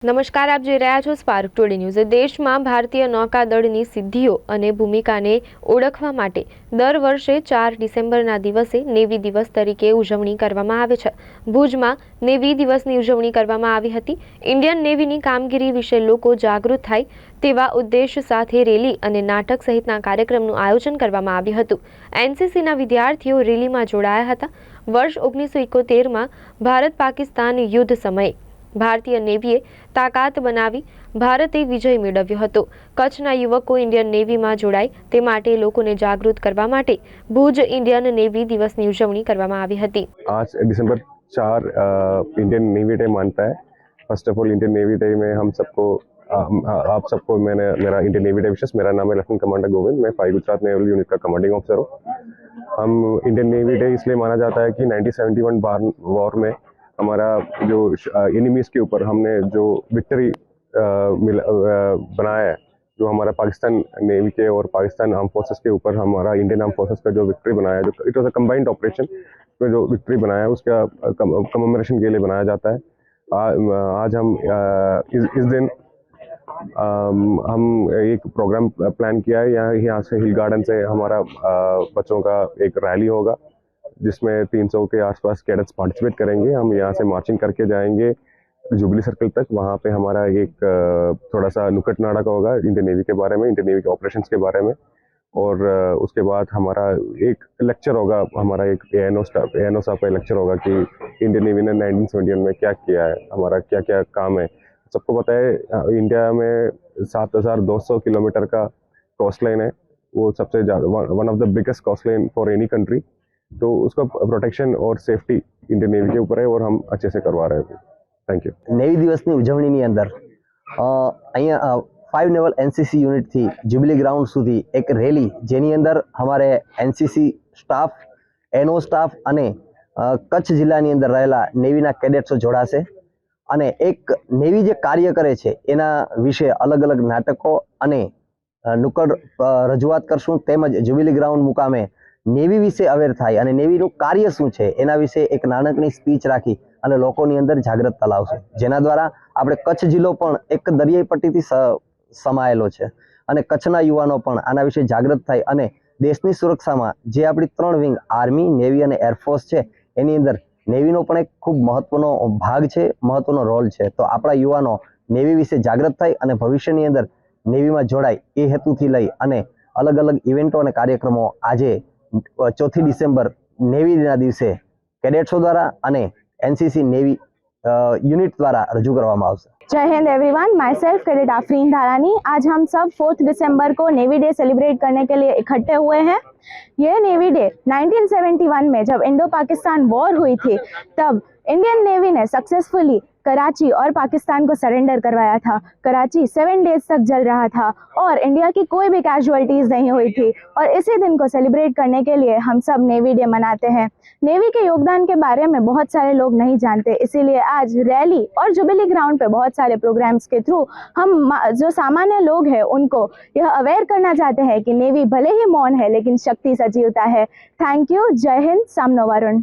નમસ્કાર, આપ જોઈ રહ્યા છો સ્પાર્ક ટુડે ન્યૂઝ। દેશમાં ભારતીય નૌકાદળની સિદ્ધિઓ અને ભૂમિકાને ઓળખવા માટે દર વર્ષે 4 ડિસેમ્બરના દિવસે નેવી દિવસ તરીકે ઉજવણી કરવામાં આવે છે। ભુજમાં નેવી દિવસની ઉજવણી કરવામાં આવી હતી। ઇન્ડિયન નેવીની કામગીરી વિશે લોકો જાગૃત થાય તેવા ઉદ્દેશ સાથે રેલી અને નાટક સહિતના કાર્યક્રમનું આયોજન કરવામાં આવ્યું હતું। એનસીસીના વિદ્યાર્થીઓ રેલીમાં જોડાયા હતા। વર્ષ 1971માં ભારત પાકિસ્તાન યુદ્ધ સમયે ભારતીય નેવીએ તાકાત બનાવી ભારતે વિજય મેળવ્યો હતો। કચ્છના યુવકો ઇન્ડિયન નેવીમાં જોડાય તે માટે લોકોને જાગૃત કરવા માટે ભુજ ઇન્ડિયન નેવી દિવસની ઉજવણી કરવામાં આવી હતી। आज दिसंबर 4 इंडियन नेवी डे मानता है। First of all Indian navy day में हम सबको आप सबको मैंने मेरा इंडियन नेवी डे विशेष। मेरा नाम है लेफ्टिनेंट कमांडर गोविंद। मैं 5 गुजरात नेवल यूनिट का कमांडिंग ऑफिसर हूँ। हम इंडियन नेवी डे इसलिए माना जाता है कि 1971 वॉर में हमारा जो एनिमीज के ऊपर हमने जो विक्ट्री बनाया है, जो हमारा पाकिस्तान नेवी के और पाकिस्तान आर्म फोर्सेस के ऊपर हमारा इंडियन आर्म फोर्सेस का जो विक्ट्री बनाया है, जो it was a combined operation, उसमें जो विक्ट्री बनाया है उसका कमेमोरेशन के लिए बनाया जाता है। आज हम इस दिन हम एक प्रोग्राम प्लान किया है। यहाँ से हिल गार्डन से हमारा बच्चों का एक रैली होगा जिसमें 300 के आसपास कैडेट्स पार्टिसिपेट करेंगे। हम यहाँ से मार्चिंग करके जाएंगे जुबली सर्कल तक। वहाँ पे हमारा एक थोड़ा सा नुक्कड़ नाटक होगा इंडियन नेवी के बारे में, इंडियन नेवी के ऑपरेशंस के बारे में। और उसके बाद हमारा एक लेक्चर होगा, हमारा एक एएनओ साहब का लेक्चर होगा कि इंडियन नेवी ने 1971 में क्या किया है, हमारा क्या क्या काम है। सबको पता है इंडिया में 7,200 किलोमीटर का कोस्ट लाइन है। वो सबसे ज़्यादा one of the biggest coast line for any country. तो उसका प्रोटेक्शन और सेफ्टी इंडियन नेवी के ऊपर है और हम अच्छे से करवा रहे हैं। Thank you. नेवी दिवसની ઉજવણીની અંદર અહીંયા 5 નેવલ એનસીસી યુનિટથી જ્યુબિલી ગ્રાઉન્ડ સુધી એક રેલી, જેની અંદર અમારે એનસીસી સ્ટાફ, એનઓ સ્ટાફ અને કચ્છ જિલ્લાની અંદર રહેલા નેવીના કેડેટ્સો જોડાશે અને એક નેવી જે કાર્ય કરે છે એના વિશે અલગ અલગ નાટકો અને નુક્કડ રજૂઆત કરશું। તેમજ જ્યુબિલી ગ્રાઉન્ડ મુકામે નેવી વિશે અવેર થાય અને નેવીનું કાર્ય શું છે એના વિશે એક નાનકડી સ્પીચ રાખી અને લોકોની અંદર જાગૃતતા લાવશે, જેના દ્વારા આપણે કચ્છ જિલ્લો પણ એક દરિયાઈ પટ્ટીથી સમાયેલો છે અને કચ્છના યુવાનો પણ આના વિશે જાગૃત થાય અને દેશની સુરક્ષામાં જે આપણી 3 વિંગ આર્મી, નેવી અને એરફોર્સ છે એની અંદર નેવીનો પણ એક ખૂબ મહત્વનો ભાગ છે, મહત્વનો રોલ છે। તો આપણા યુવાનો નેવી વિશે જાગૃત થાય અને ભવિષ્યની અંદર નેવીમાં જોડાય એ હેતુથી લઈ અને અલગ અલગ ઇવેન્ટો અને કાર્યક્રમો આજે 4 ડિસેમ્બર નેવી દિનના દિવસે કેડેટ્સો દ્વારા અને एनसीसी नेवी यूनिट द्वारा रजू करवामा आवशे। जय Hind everyone, myself cadet Afreen Dharani. आज हम सब 4 दिसंबर को नेवी डे सेलिब्रेट करने के लिए इकट्ठे हुए हैं। यह नेवी डे 1971 में जब इंडो पाकिस्तान वॉर हुई थी तब इंडियन नेवी ने सक्सेसफुली कराची और पाकिस्तान को सरेंडर करवाया था। कराची 7 डेज तक जल रहा था और इंडिया की कोई भी कैजुअलिटीज नहीं हुई थी और इसी दिन को सेलिब्रेट करने के लिए हम सब नेवी डे मनाते हैं। नेवी के योगदान के बारे में बहुत सारे लोग नहीं जानते, इसीलिए आज रैली और जुबिली ग्राउंड पे बहुत सारे प्रोग्राम्स के थ्रू हम जो सामान्य लोग हैं उनको यह अवेयर करना चाहते हैं कि नेवी भले ही मौन है लेकिन शक्ति सजीवता है। Thank you. जय हिंद। सामनो वरुण।